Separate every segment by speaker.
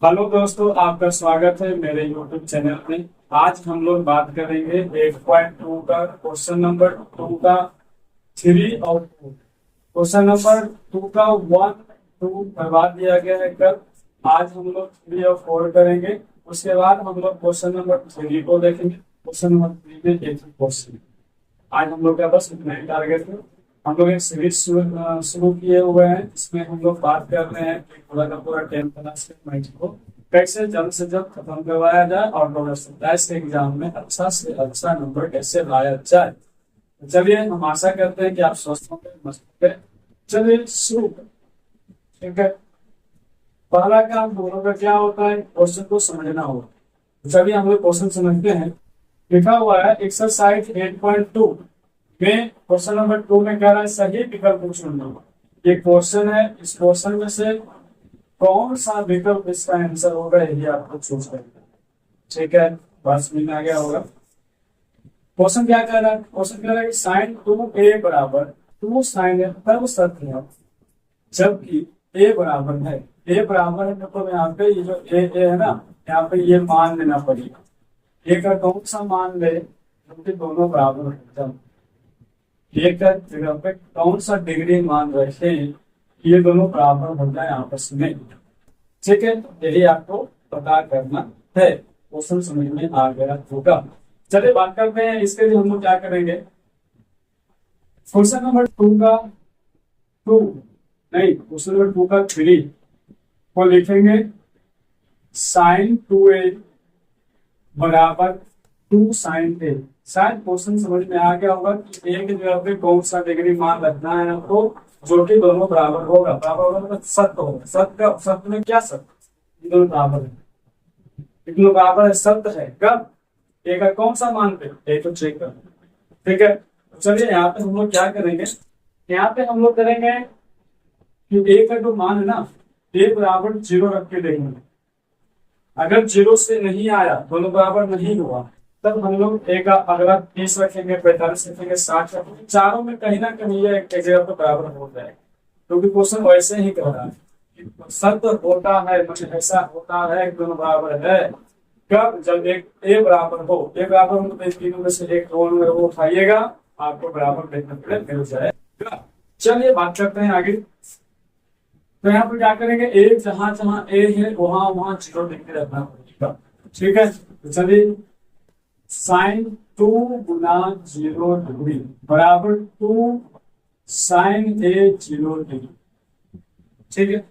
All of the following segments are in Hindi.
Speaker 1: हेलो दोस्तों, आपका स्वागत है मेरे YouTube चैनल में। आज हम लोग बात करेंगे 8.2 का क्वेश्चन नंबर 2 का 3 और 4। क्वेश्चन नंबर 2 का 1 2 करवा दिया गया है कल। आज हम लोग 3 और 4 करेंगे। उसके बाद हम लोग क्वेश्चन नंबर 3 को देखेंगे। क्वेश्चन नंबर 3 में एक ही क्वेश्चन। आज हम लोग का बस इतना ही टारगेट है। हम लोग एक सीरीज शुरू किए हुए हैं। इसमें हम लोग बात कर रहे हैं कि पूरा का पूरा 10th क्लास के मैथ को कैसे जल्द से जल्द खत्म करवाया जाए और 2027 के एग्जाम में अच्छा से अच्छा नंबर कैसे लाया जाए। तो चलिए, हम आशा करते हैं कि आप स्वस्थ होंगे, मस्त होंगे। चलिए शुरू करें। ठीक है। पहला काम दोनों का क्या होता है, क्वेश्चन को समझना होगा। तो चलिए हम लोग क्वेश्चन समझते हैं। लिखा हुआ है एक्सरसाइज 8.2 में क्वेश्चन नंबर 2 में कह रहा है सही विकल्प चुनना। ये क्वेश्चन है। इस क्वेश्चन में से कौन सा विकल्प इसका आंसर होगा, यही आपको चूज करना है। ठीक है, बात समझ में आ गया होगा। क्वेश्चन क्या कह रहा है, क्वेश्चन कह रहा है कि साइन 2a बराबर 2 साइन ए तब सत्य है जबकि ए बराबर है। ए बराबर है मतलब यहाँ पे ये जो ए है ना, यहाँ पे ये मान लेना पड़ेगा। ए का कौन सा मान ले क्योंकि दोनों बराबर हो जाए। ए का जगह पे कौन सा डिग्री मान रखे ये दोनों बराबर हो जाए आपस में। ठीक है, यही आपको पता करना है। क्वेश्चन समझ में आ गया होगा। चलिए बात करते हैं इसके लिए हम लोग क्या करेंगे। क्वेश्चन नंबर 2 का 2 नहीं, क्वेश्चन नंबर 2 का 3 को लिखेंगे साइन 2a बराबर 2 साइन ए। शायद क्वेश्चन समझ में आ गया होगा कि ए की जगह पे कौन सा डिग्री मान रखना है आपको, जो कि दोनों बराबर होगा। बराबर होगा मतलब सत्य होगा। सत्य में क्या सत्य, ये दोनों बराबर है। ये दोनों बराबर है, सत्य है। कब ए का कौन सा मान पे, ए को चेक कर। ठीक है, तो चलिए यहाँ पे हम लोग क्या करेंगे। यहाँ पे हम लोग करेंगे कि ए का जो मान है ना, ए बराबर 0 रख के देंगे। अगर 0 से नहीं आया, दोनों बराबर नहीं हुआ, तब हम लोग ए का अगला 30 रखेंगे, 45 रखेंगे, 60 रखेंगे। चारों में कहीं ना कहीं ये एक जगह पर बराबर हो जाएगा, क्योंकि क्वेश्चन वैसे ही कर रहा है। सत्य होता है मतलब ऐसा होता है कि दोनों बराबर है कब, जब एक ए बराबर हो। ए बराबर हो तो इन तीनों में से एक दोनों में वो उठाइएगा, आपको बराबर देखने के लिए मिल जाएगा। चलिए बात करते हैं आगे। तो यहाँ पर क्या करेंगे, ए जहां जहां ए है वहां वहां 0 लिख के रखना पड़ेगा। ठीक है, तो चलिए साइन 2 गुना 0 डिग्री बराबर 2 साइन ए 0 डिग्री। ठीक है,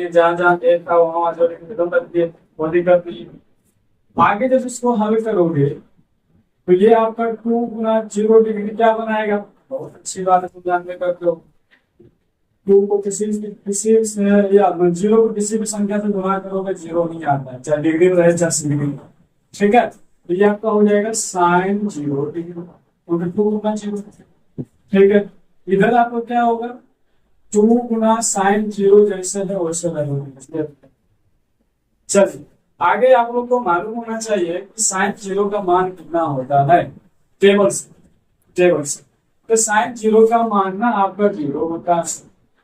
Speaker 1: जहां जहां ए था वहां वहां 0 डिग्री खत्म कर दिए, कोई दिक्कत नहीं। आगे जब इसको हल करोगे तो ये आपका 2 गुना 0 डिग्री क्या बनाएगा। बहुत अच्छी बात है, तुम जानते करते हो। 2 को किसी से या 0 को किसी भी संख्या से गुणा करोगे 0 नहीं आता है, चाहे डिग्री में रहे चाहे डिग्री में। ठीक है, तो ये आपका हो जाएगा साइन 0 डिग्री, क्योंकि 2 गुना 0। ठीक है, इधर आपको क्या होगा, 2 गुना साइन 0 जैसे है वैसे रहेगा। चलिए आगे आप लोग को मालूम होना चाहिए कि साइन 0 का मान कितना होता है। टेबल से तो साइन 0 का मान ना आपका 0 होता है,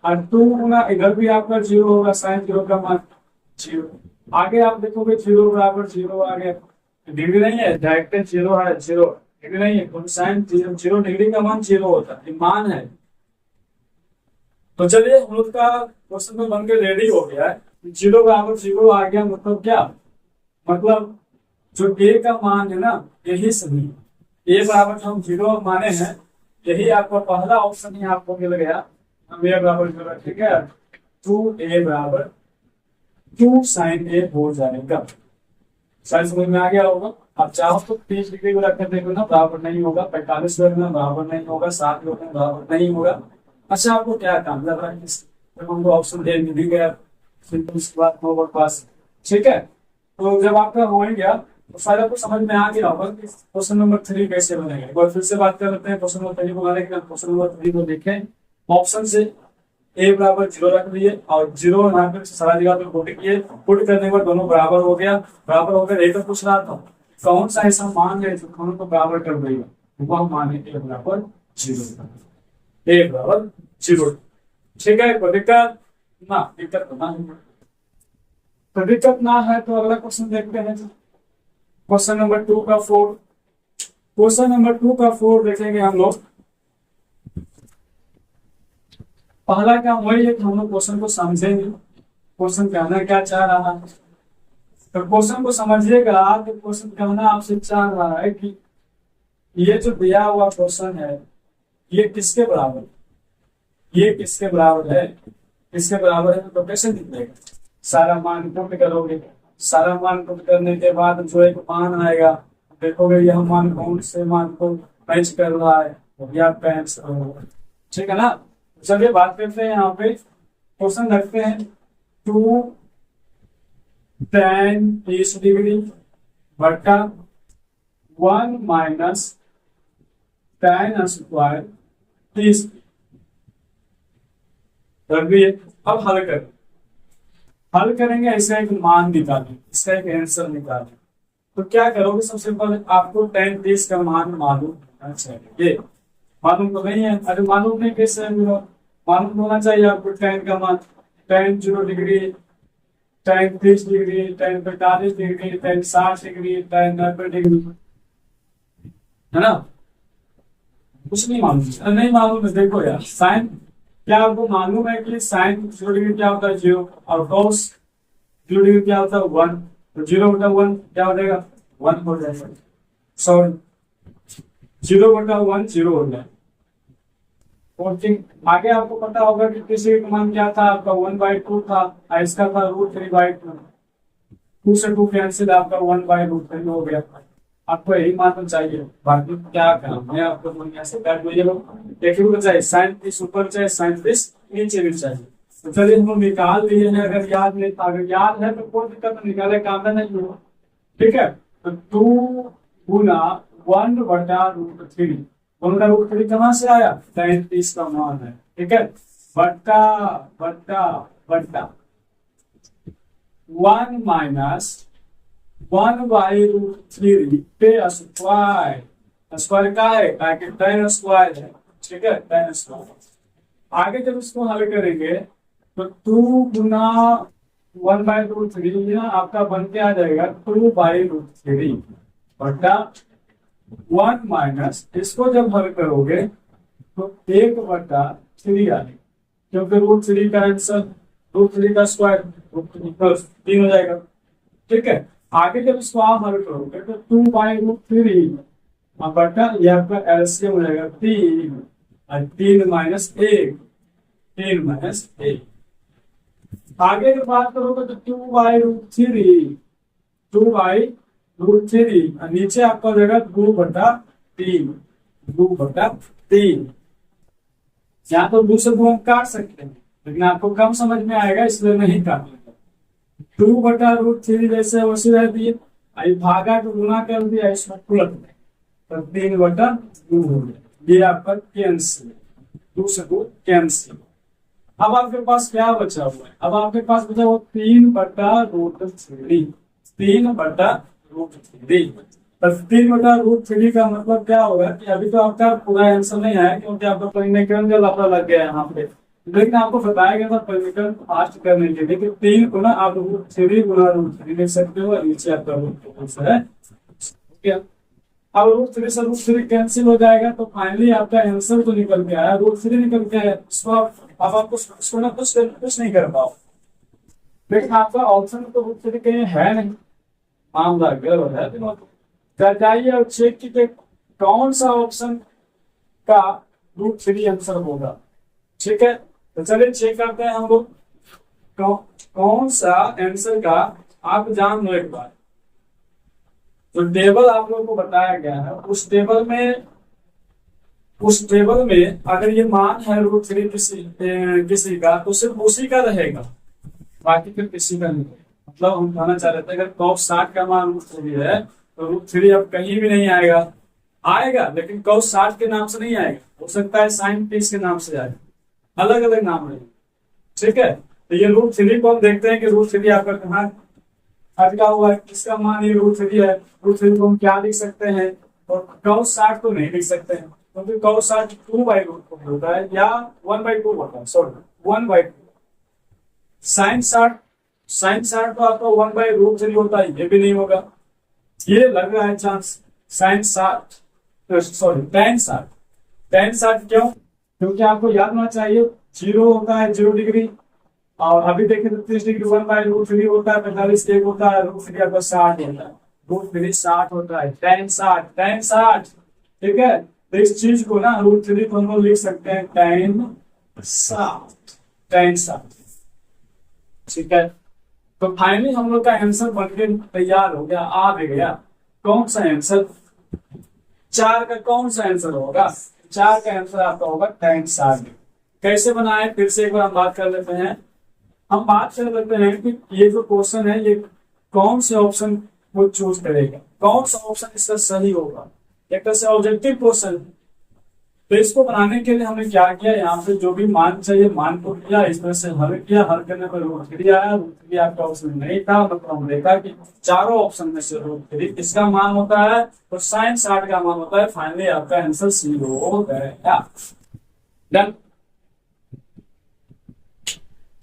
Speaker 1: और 2 गुना इधर भी आपका 0 होगा, साइन 0 का मान 0। आगे आप देखोगे 0 बराबर 0 आ गया, डिग्री नहीं है, डायरेक्ट 0 है, 0 डिग्री नहीं है, तो साइन 0 डिग्री का मान 0 होता है, मान है। तो चलिए हम लोग का क्वेश्चन तो बन के रेडी हो गया है। 0 बराबर 0 आ गया मतलब क्या, मतलब जो ए का मान है ना यही सही है। ए बराबर जो हम 0 माने हैं यही आपका पहला ऑप्शन ही आपको मिल गया। हम ए बराबर 0, ठीक है, 2a बराबर 2 साइन ए हो जाएगा। साइन समझ में आ गया होगा। आप चाहो तो 30 डिग्री को रख कर देखो ना, बराबर नहीं होगा। 45 रखना बराबर नहीं होगा। 60 रखना बराबर नहीं होगा। अच्छा आपको क्या काम लग रहा है, जब हमको ऑप्शन दे मिल गया फिर उसके बाद नंबर पास। ठीक है, तो जब आपका हो ही गया तो शायद आपको समझ में आ गया होगा कि क्वेश्चन नंबर 3 कैसे बनेगा। एक बार फिर से बात कर लेते हैं क्वेश्चन नंबर 3 को बनाने के लिए। क्वेश्चन नंबर 3 को देखें, ऑप्शन से ए बराबर 0 रख दिए और 0 यहाँ पे सारा जगह पे पुट किए। पुट करने के बाद दोनों बराबर हो गया। बराबर हो गया, एक तो पूछ रहा था कौन सा ऐसा मान है जो दोनों को बराबर कर देगा, वह मान है ए बराबर 0। ए बराबर 0। ठीक है, कोई दिक्कत ना, दिक्कत ना। तो दिक्कत ना है तो अगला क्वेश्चन देखते हैं। क्वेश्चन नंबर 2 का 4, क्वेश्चन नंबर 2 का 4 देखेंगे हम लोग। पहला काम वही है कि हम लोग क्वेश्चन को समझेंगे, क्वेश्चन कहना क्या चाह रहा है। तो क्वेश्चन को समझिएगा तो क्वेश्चन कहना आपसे चाह रहा है कि ये जो दिया हुआ क्वेश्चन है ये किसके बराबर है, ये किसके बराबर है, किसके बराबर है। तो कैसे निकलेगा, सारा मान पुट करोगे, सारा मान पुट करने के बाद जो एक मान आएगा देखोगे यह मान कौन से मान को मैच कर रहा है, या पैंस, ठीक है ना। चलिए बात करते हैं, यहाँ पे क्वेश्चन रखते हैं 2 tan 30 डिग्री बटा 1 माइनस tan स्क्वायर 30। अब हल करेंगे, इसका एक मान निकालें, इसका एक आंसर निकालें। तो क्या करोगे, सबसे पहले आपको tan 30 का मान मालूम होना चाहिए। मालूम तो नहीं है, अरे मालूम नहीं कैसे मालूम होना चाहिए आपको tan का मान। tan 0 degree, tan 30 degree, tan 45 degree, tan 60 degree, tan 90 degree, है ना। कुछ नहीं मालूम, नहीं मालूम है। देखो यार साइन, क्या आपको मालूम है कि साइन 0 डिग्री क्या होता है 0, और cos 0 डिग्री क्या होता है 1। तो 0 बटा 1 क्या हो जाएगा 1 हो जाएगा, सॉरी 0 बटा 1 0 हो जाएगा। और आगे आपको पता होगा कि किसी का मान क्या था आपका 1/2 था, और इसका था √3/2। 2 से 2 कैंसिल, आपका 1/√3 हो गया। आपको यही मान चाहिए, बाकी क्या काम है आपको ऐसे कर लीजिए। चाहिए साइन 30 ऊपर चाहिए, साइन 30 नीचे भी चाहिए। तो चलिए हम निकाल लिए हैं, अगर याद नहीं, अगर याद है तो कोई दिक्कत नहीं, निकाले काम नहीं हुआ, ठीक है। तो 2 गुना 1 बटा √3, 1 का √3 कहाँ से आया, tan 30 का मान है, ठीक है। बट्टा बट्टा बट्टा 1 माइनस 1/√3 पे स्क्वायर, स्क्वायर का है ताकि tan स्क्वायर है, ठीक है, tan स्क्वायर। आगे जब इसको हल करेंगे तो 2 गुना 1/√3 आपका बन के आ जाएगा 2/√3 बटा 1 माइनस, इसको जब हल करोगे तो 1/3 आएगा, क्योंकि √3 का आंसर √3 का स्क्वायर √3 हो जाएगा, ठीक है। आगे जब इसको आप हल करोगे तो 2/√3 बटा यह आपका एलसीएम हो जाएगा 3, और 3 माइनस 1, 3 माइनस 1। आगे की बात करोगे तो 2/√3, 2/√3, और नीचे आपका हो जाएगा 2/3, 2/3। यहाँ तो 2 से 2 हम काट सकते हैं, लेकिन आपको कम समझ में आएगा इसलिए नहीं काट लेंगे। 2/√3 जैसे वैसे रहती है, भागा को गुना कर दिया, इसमें उलट दिया, तो 3/2 हो गया। ये आपका कैंसिल, 2 से 2 कैंसिल। अब आपके पास क्या बचा हुआ है, अब आपके पास बचा हुआ 3/√3, 3/√3। तो 3/√3 का मतलब क्या होगा कि अभी तो आपका पूरा आंसर नहीं आया, क्योंकि आपका परिमेय लफड़ा लग गया यहाँ पे, लेकिन आपको बताया गया था परिमेय फास्ट करने के लिए कि 3 गुना आप √3 गुना √3 लिख सकते हो, और नीचे आपका √3 है, ठीक है। अब √3 से √3 कैंसिल हो जाएगा, तो फाइनली आपका आंसर तो निकल के आया, √3 निकल के आया। अब आपको कुछ नहीं कर पाओ, लेकिन आपका ऑप्शन तो √3 कहीं है नहीं, मामला गलत है। जाइए और चेक कीजिए कौन सा ऑप्शन का √3 आंसर होगा, ठीक है। तो चलिए चेक करते हैं हम लोग कौन सा आंसर का। आप जान लो एक बार, जो टेबल आप लोगों को बताया गया है उस टेबल में अगर ये मान है √3 किसी का, तो सिर्फ उसी का रहेगा, बाकी फिर किसी का नहीं। मतलब हम कहना चाह रहे थे अगर cos 60 का मान √3 है तो √3 अब कहीं भी नहीं आएगा, लेकिन cos 60 के नाम से नहीं आएगा, हो सकता है sin 30 के नाम से आएगा, अलग अलग नाम रहेगा, ठीक है। तो ये √3 को हम देखते हैं कि √3 आपका कहाँ अटका हुआ है, किसका मान ये √3 है। √3 को हम क्या लिख सकते हैं, और cos 60 को नहीं लिख सकते हैं, क्योंकि cos 60 2/√3 होता है, या 1/2 होता है, सॉरी 1/2। sin 60 साइन 60 तो आपका 1/√3 होता है, ये भी नहीं होगा। ये लग रहा है चांस साइन 60, सॉरी tan 60 क्यों? क्योंकि आपको याद होना चाहिए 0 होता है 0 डिग्री, और अभी देखें तो 30 डिग्री 1/√3 होता है, 45 एक होता है, √3 आपका 60 होता है, √3 60 होता है, tan 60। ठीक है, तो इस चीज को ना √3 को हम लोग लिख सकते हैं tan 60। ठीक है, तो फाइनली हम लोग का आंसर बनके तैयार हो गया, आ भी गया। कौन सा आंसर? 4 का कौन सा आंसर होगा? 4 का आंसर आपका होगा tan 60। कैसे बनाए फिर से एक बार हम बात कर लेते हैं। हम बात कर लेते हैं कि ये जो क्वेश्चन है ये कौन से ऑप्शन को चूज करेगा, कौन सा ऑप्शन इसका सही होगा। एक तरह से ऑब्जेक्टिव क्वेश्चन। तो इसको बनाने के लिए हमने क्या किया, यहाँ पे जो भी मान चाहिए मान को किया, इस तरह से हल किया, हल करने पर √3 आया। √3 आपका ऑप्शन नहीं था, मतलब हम देखा कि चारों ऑप्शन में से √3 किसका मान होता है, तो साइन 60 का मान होता है। फाइनली आपका आंसर सी हो गया। डन।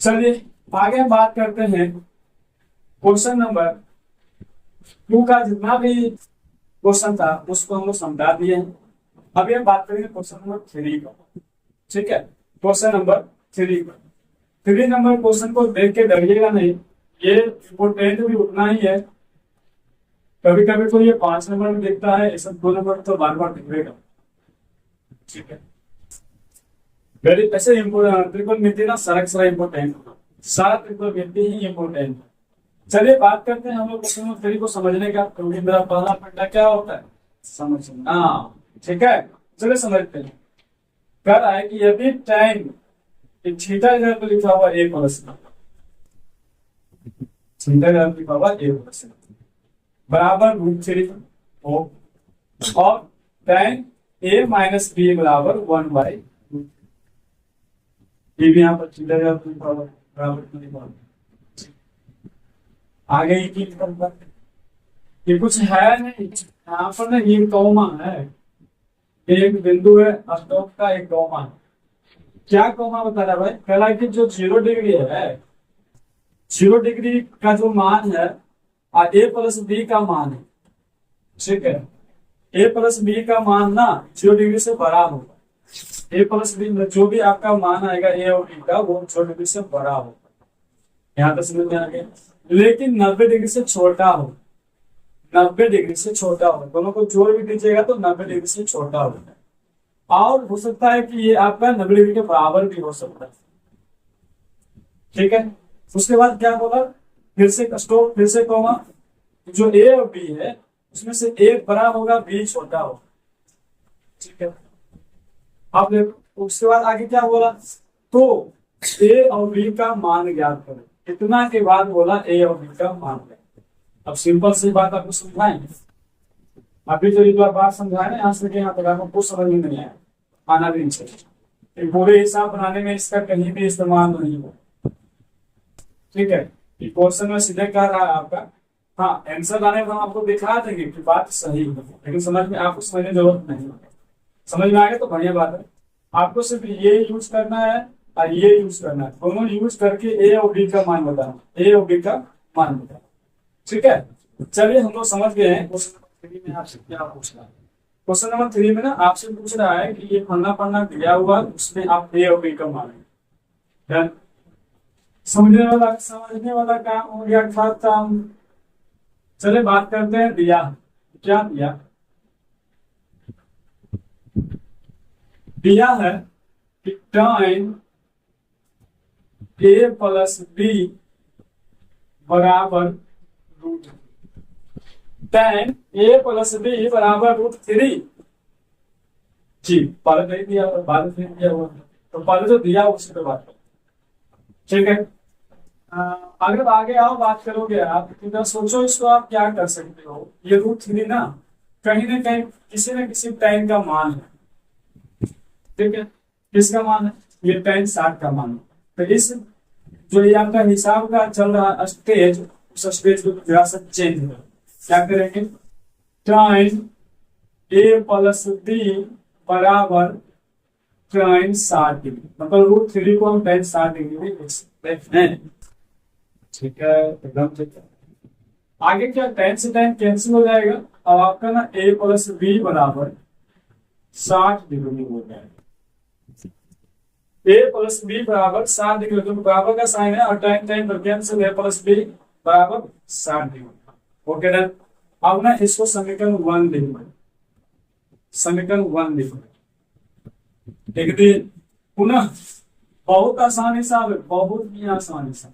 Speaker 1: चलिए आगे हम बात करते हैं क्वेश्चन नंबर 2 का। जितना भी क्वेश्चन था उसको हम लोग समझा दिए हैं। अभी हम बात करेंगे क्वेश्चन नंबर 3 का। ठीक है, क्वेश्चन नंबर 3 का। 3 नंबर क्वेश्चन को देख के डरिएगा नहीं, ये इम्पोर्टेंट भी उतना ही है। कभी कभी तो ये 5 नंबर में दिखता है, ऐसा 2 नंबर तो बार बार दिखेगा। ठीक है, वेरी ऐसे इम्पोर्टेंट त्रिकोणमिति ना सारा इम्पोर्टेंट, सारा त्रिकोणमिति ही इम्पोर्टेंट। चलिए बात करते हैं हम लोग क्वेश्चन नंबर 3 को समझने का, क्योंकि मेरा पहला फंडा क्या होता है, समझना। ठीक है, चलिए समझते हैं। कह रहा है कि यदि टाइम थीटा इधर पर लिखा हुआ a प्लस थीटा इधर पर लिखा हुआ a प्लस बराबर √3 हो, और टाइम a माइनस b बराबर 1/, ये भी यहाँ पर थीटा इधर पर लिखा हुआ बराबर। आगे ये कुछ है नहीं, यहाँ पर ना ये कॉमा है, एक बिंदु है स्टॉप का, एक कॉमा है। क्या कॉमा बता रहा है भाई? कह रहा है कि जो 0 डिग्री है, 0 डिग्री का जो मान है और a प्लस बी का मान है। ठीक है, a प्लस बी का मान ना 0 डिग्री से बड़ा होगा। a प्लस बी जो भी आपका मान आएगा a और b का, वो 0 डिग्री से बड़ा होगा। यहाँ तक समझ में आ गया। लेकिन 90 डिग्री से छोटा हो, 90 डिग्री से छोटा हो, दोनों को जोड़ भी दीजिएगा तो 90 डिग्री से छोटा होगा। और हो सकता है कि ये आपका 90 डिग्री के बराबर भी हो सकता है। ठीक है, उसके बाद क्या बोला, फिर से स्टॉप, फिर से कॉमा, जो ए और बी है उसमें से एक बड़ा होगा, बी छोटा होगा। ठीक है, अब देखो उसके बाद आगे क्या बोला, तो ए और बी का मान ज्ञात करो। इतना के बाद बोला ए और बी का मान ज्ञात। अब सिंपल सी बात आपको समझाएंगे। अभी जो एक बार बात समझाए यहाँ से यहाँ तक आपको कुछ समझ में नहीं आया, आना भी नहीं चाहिए। पूरे हिसाब बनाने में इसका कहीं भी इस्तेमाल नहीं हो। ठीक है, क्वेश्चन में सीधे कह रहा है आपका, हाँ आंसर आने में हम आपको दिखा देंगे कि बात सही है, लेकिन समझ में आपको समझने की जरूरत नहीं है। समझ में आ गया तो बढ़िया बात है। आपको सिर्फ ये यूज करना है और ये यूज करना है, दोनों यूज करके ए और बी का मान बताना, ए और बी का मान बताना। ठीक है, चलिए हम लोग समझ गए हैं। क्वेश्चन नंबर 3 में आपसे क्या पूछ रहा है। क्वेश्चन नंबर 3 में ना आपसे पूछ रहा है कि ये फलना पढ़ना दिया हुआ, उसमें आप ए और बी का मान। समझने वाला काम हो गया, खत्म। चलिए बात करते हैं दिया, क्या दिया। दिया है कि टाइम ए प्लस बी बराबर tan a प्लस बी बराबर √3। जी, पहले नहीं दिया और बाद में दिया हुआ, तो पहले जो दिया उसी पे बात करो। ठीक है, अगर आगे आओ बात करोगे आप, तो सोचो इसको आप क्या कर सकते हो। ये √3 ना कहीं किसी न किसी टाइम का मान है। ठीक है, किसका मान है? ये tan 60 का मान है। तो इस जो ये आपका हिसाब का चल रहा स्टेज, उस स्टेज को थोड़ा सा चेंज करो। क्या करेंगे, टाइम ए प्लस बी बराबर tan 60 डिग्री, मतलब √3 को हम tan 60 डिग्री में लिख सकते हैं। ठीक है, एकदम ठीक है। आगे क्या, tan से tan कैंसिल हो जाएगा। अब आपका ना a प्लस बी बराबर 60 डिग्री हो जाएगा। a प्लस बी बराबर 60 डिग्री, तो बराबर का साइन है और tan tan पर कैंसिल, a प्लस बी बराबर 60 डिग्री। Okay done. अब ना इसको समीकरण 1 लिखो, समीकरण 1 लिखो। एक दिन पुनः बहुत आसान हिसाब है, बहुत ही आसान हिसाब।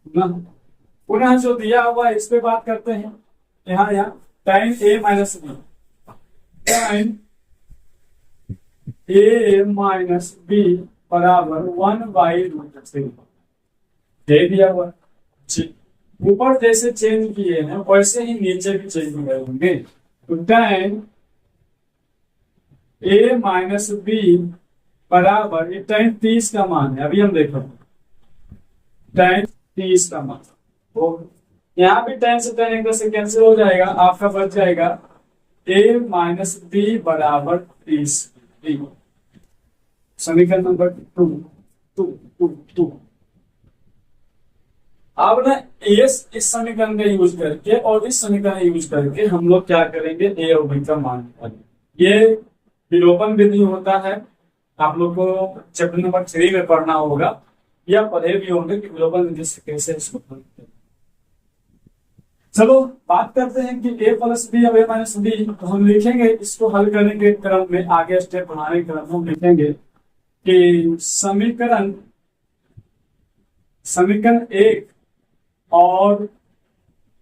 Speaker 1: पुनः पुनः जो दिया हुआ है इस पे बात करते हैं। यहाँ टाइम ए माइनस बी, टाइम ए माइनस बी बराबर 1/√3 दे दिया हुआ। ऊपर जैसे चेंज किए हैं वैसे ही नीचे भी चेंज किए होंगे। तो टाइम ए माइनस बी बराबर, ये टाइम 30 का मान है, अभी हम देखो टाइम 30 का मान। तो यहाँ भी tan से tan एक तरह से कैंसिल हो जाएगा, आपका बच जाएगा a माइनस बी बराबर 30। समीकरण नंबर 2। अब ना इस समीकरण का यूज करके और इस समीकरण यूज करके हम लोग क्या करेंगे, a और b का मान निकालेंगे। ये विलोपन विधि होता है, आप लोग को चैप्टर नंबर 3 में पढ़ना होगा, या पढ़े भी होंगे कि विलोपन विधि से कैसे इसको हल करें। चलो बात करते हैं कि a प्लस बी और a माइनस बी, तो हम लिखेंगे इसको हल करने के क्रम में, आगे स्टेप बढ़ाने के क्रम में हम लिखेंगे कि समीकरण 1 और,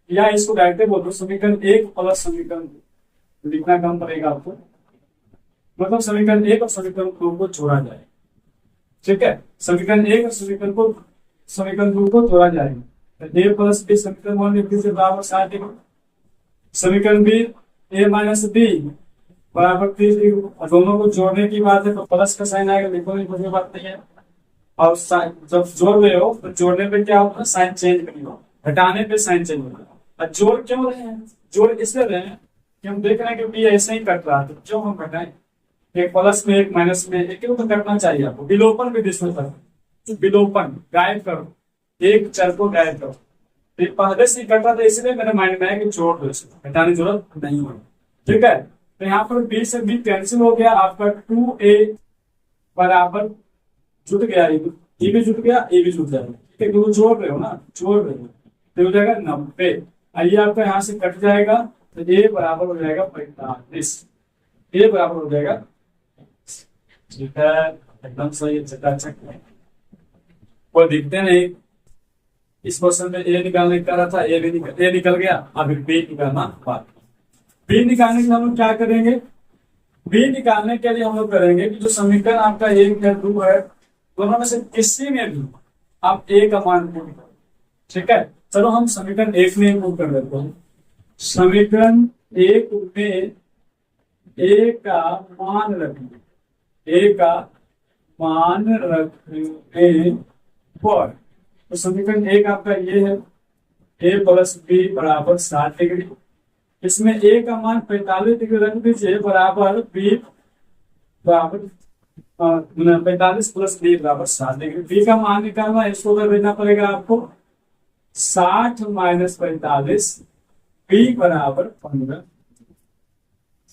Speaker 1: या इसको डायरेक्ट बोल दो, समीकरण 1 प्लस समीकरण, लिखना कम पड़ेगा आपको, मतलब समीकरण 1 और समीकरण 2 को जोड़ा जाए। ठीक है, समीकरण 1 और समीकरण 2 को जोड़ा जाएगा। a प्लस बी समीकरण 1 लिखने से बराबर 60 डिग्री, समीकरण बी a माइनस बी बराबर 30 डिग्री। दोनों को जोड़ने की बात है तो प्लस का साइन आएगा, लिखो नहीं, कोई बात नहीं है। और जब जोड़ रहे हो तो जोड़ने पे क्या होता है, साइन चेंज नहीं होगा, घटाने पे साइन चेंज होगा। और जोड़ क्यों रहे हैं, जोड़ इसलिए रहे हैं कि हम देख रहे हैं कि बी ऐसे ही कट रहा है, तो क्यों हम घटाएं, एक प्लस में एक माइनस में, एक तो करना चाहिए आपको। विलोपन भी दिशा कर, विलोपन गायब करो, एक चर को गायब करो। तो पहले से कटा था इसलिए मेरे माइंड में है कि जोड़ दो, इसको घटाने की जरूरत नहीं है। ठीक है, तो यहाँ पर बी से बी कैंसिल हो गया, आपका 2a बराबर जुट गया, ये भी जुट गया, ये भी जुट जाएगा। ठीक है, क्योंकि जोड़ रहे हो ना, जोड़ रहे हो तो हो जाएगा 90। आइए आपका यहाँ से कट जाएगा, तो a बराबर हो जाएगा 45, a बराबर हो जाएगा। ठीक है, एकदम सही, चकाचक, कोई दिखते नहीं। इस क्वेश्चन में ए निकालने का रहा था, ए निकल गया, अभी बी निकालना बाकी। बी निकालने के लिए हम लोग क्या करेंगे, बी निकालने के लिए हम लोग करेंगे कि जो समीकरण आपका 1 है 2 है, दोनों में से किसी में भी आप ए का मान पुट करो। ठीक है, चलो हम समीकरण 1 में पुट कर देते हैं। समीकरण 1 में ए का मान रखेंगे, ए का मान रखने पर, तो समीकरण 1 आपका ये है, a प्लस बी बराबर 60 डिग्री। इसमें a का मान 45 डिग्री रख दीजिए, बराबर b बराबर 45 प्लस बी बराबर 60 डिग्री। b का मान निकालना, इसको कर देना पड़ेगा आपको 60 माइनस 45, b बराबर 15।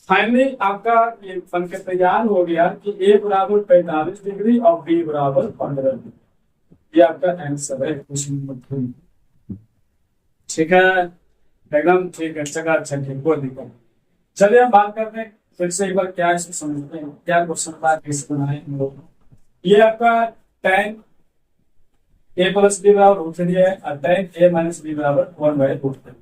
Speaker 1: फाइनली आपका ये बनकर तैयार हो गया कि a बराबर 45 डिग्री और b बराबर 15 डिग्री। ये आपका आंसर है क्वेश्चन नंबर 3। ठीक है, एकदम ठीक है, अच्छा ठीक, कोई दिक्कत नहीं। चलिए हम बात करते हैं फिर से एक बार, क्या इसको समझते हैं, क्या क्वेश्चन था, कैसे बनाए हम लोग। ये आपका tan a प्लस बी बराबर √3 है और tan a माइनस बी बराबर 1/√3।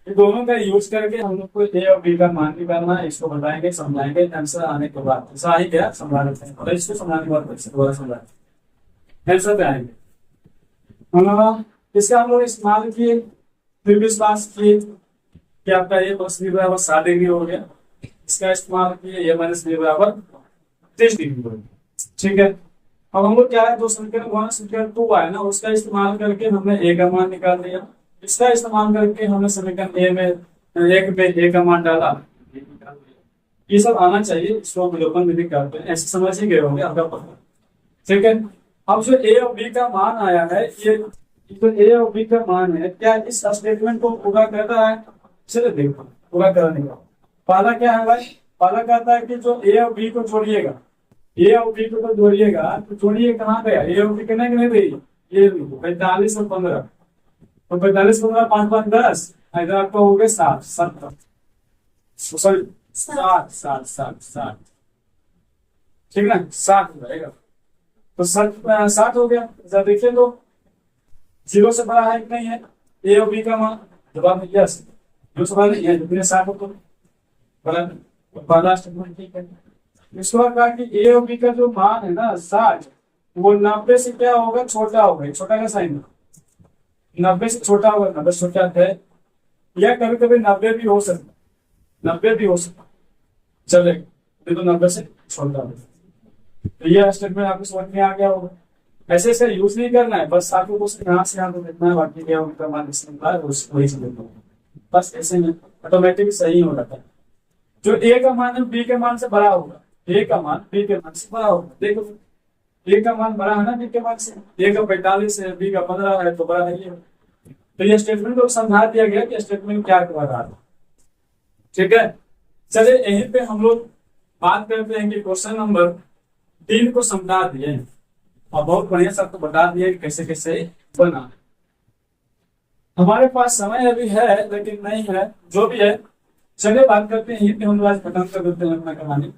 Speaker 1: ये दोनों का यूज करके हम लोग को a और b का मान निकालना है, इसको बताएंगे, समझाएंगे। आंसर आने के बाद ऐसा ही गया, समझा लेते हैं, और इसको समझाने के बाद दोबारा समझाएंगे, आंसर पे आएंगे। इसका हम लोग इस्तेमाल किए, फिर विश्वास किए कि आपका a प्लस बी बराबर 60 डिग्री हो गया। इसका इस्तेमाल किए, a माइनस बी बराबर 30 डिग्री हो गया। ठीक है, अब हम लोग क्या है, जो समीकरण 1 समीकरण 2 आया ना, उसका इस्तेमाल करके हमने a का मान निकाल दिया। इसका इस्तेमाल करके हमने समीकरण a में 1 में a का मान डाला, ये सब आना चाहिए, इसको विलोपन विधि करते हैं, ऐसे समझ ही गए होंगे आपका पता। ठीक है, अब जो a और b का मान आया है, तो ए और बी का मान है, क्या इस स्टेटमेंट को पूरा कर रहा है? चलिए देखो पूरा करने का पहला क्या है भाई, पहला कहता है कि जो ए और बी को जोड़िएगा, ए और बी को तो जोड़िएगा, तो जोड़िए कहाँ गया, ए और बी कितने के नहीं थे, ये 45 और 15, तो 45 15 5 5 10, इधर आपका हो गया 7 70, सॉरी 60 60 60 60, ठीक ना, 60 हो जाएगा। तो 60 हो गया। जरा देखिए तो जीरो से बड़ा है कि नहीं है ए और बी का मान, जवाब में यस, जीरो से बड़ा नहीं है, जितने 60 हो तो बड़ा पहला स्टेटमेंट ठीक है। इसके बाद कहा कि ए और बी का जो मान है ना 60, वो 90 से क्या होगा, छोटा होगा, छोटा का साइन 90 से छोटा होगा, 90 से छोटा है, या कभी कभी 90 भी हो सकता, 90 भी हो सकता, चलेगा, तो 90 से छोटा होगा। तो ये स्टेटमेंट आपको समझ में आ गया होगा। ऐसे ऐसे यूज नहीं करना है, बस आपको कुछ यहाँ से यहाँ को देखना है, बाकी क्या उनका मान निकला है वही से देखना है, बस ऐसे में ऑटोमेटिक सही हो जाता है। जो ए का मान है बी के मान से बड़ा होगा, ए का मान बी के मान से बड़ा होगा, देखो ए का मान बड़ा है ना बी के मान से, ए का 45 है, बी का 15 है, तो बड़ा है ये। तो ये स्टेटमेंट को समझा दिया गया कि स्टेटमेंट क्या कर रहा है, ठीक है। चलिए यहीं पे हम लोग बात करते हैं कि क्वेश्चन नंबर 3 को समझा दिए और बहुत बढ़िया सबको बता दिया कि कैसे कैसे बना। हमारे पास समय अभी है लेकिन नहीं है, जो भी है चलिए बात करते हैं, यहीं पे हम लोग आज खत्म कर देते हैं अपना कहानी।